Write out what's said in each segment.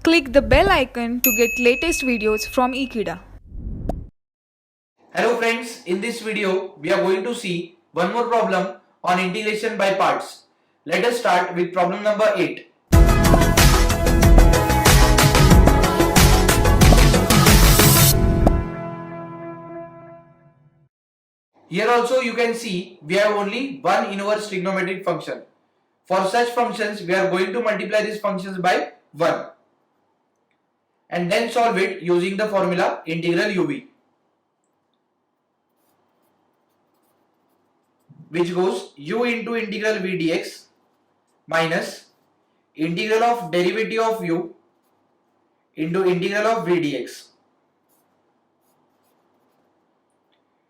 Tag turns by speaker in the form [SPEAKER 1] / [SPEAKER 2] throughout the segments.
[SPEAKER 1] Click the bell icon to get latest videos from Ekeeda.
[SPEAKER 2] Hello friends, in this video we are going to see one more problem on integration by parts. Let us start with problem number 8. Here also you can see we have only one inverse trigonometric function. For such functions we are going to multiply these functions by 1 and then solve it using the formula integral uv, which goes u into integral v dx minus integral of derivative of u into integral of v dx.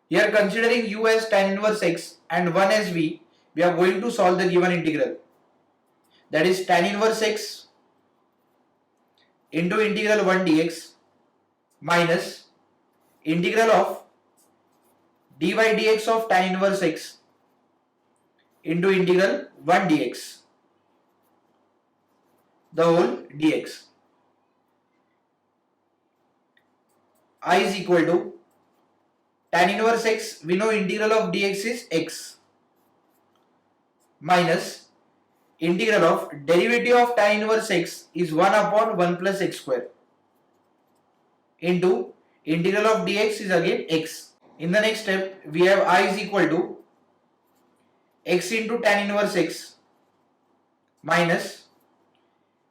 [SPEAKER 2] Here, considering u as tan inverse x and 1 as v, we are going to solve the given integral. That is tan inverse x into integral 1 dx minus integral of dy dx of tan inverse x into integral 1 dx, the whole dx. I is equal to tan inverse x, we know integral of dx is x, minus integral of derivative of tan inverse x is 1 upon 1 plus x square into integral of dx is again x. In the next step, we have I is equal to x into tan inverse x minus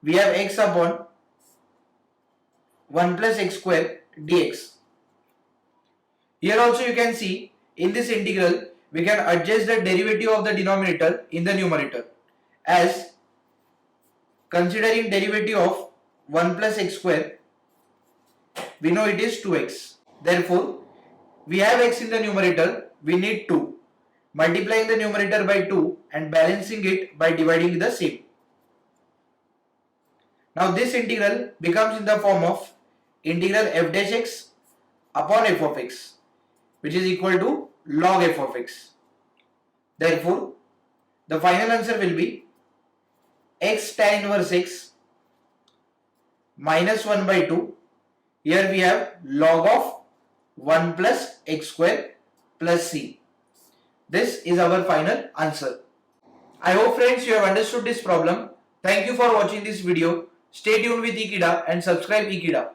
[SPEAKER 2] we have x upon 1 plus x square dx. Here also you can see in this integral we can adjust the derivative of the denominator in the numerator, as considering derivative of 1 plus x square we know it is 2x. Therefore, we have x in the numerator, we need 2. Multiplying the numerator by 2 and balancing it by dividing the same. Now this integral becomes in the form of integral f dash x upon f of x, which is equal to log f of x. Therefore, the final answer will be x tan inverse x minus 1 by 2. Here we have log of 1 plus x square plus c. This is our final answer. I hope friends you have understood this problem. Thank you for watching this video. Stay tuned with Ekeeda and subscribe Ekeeda.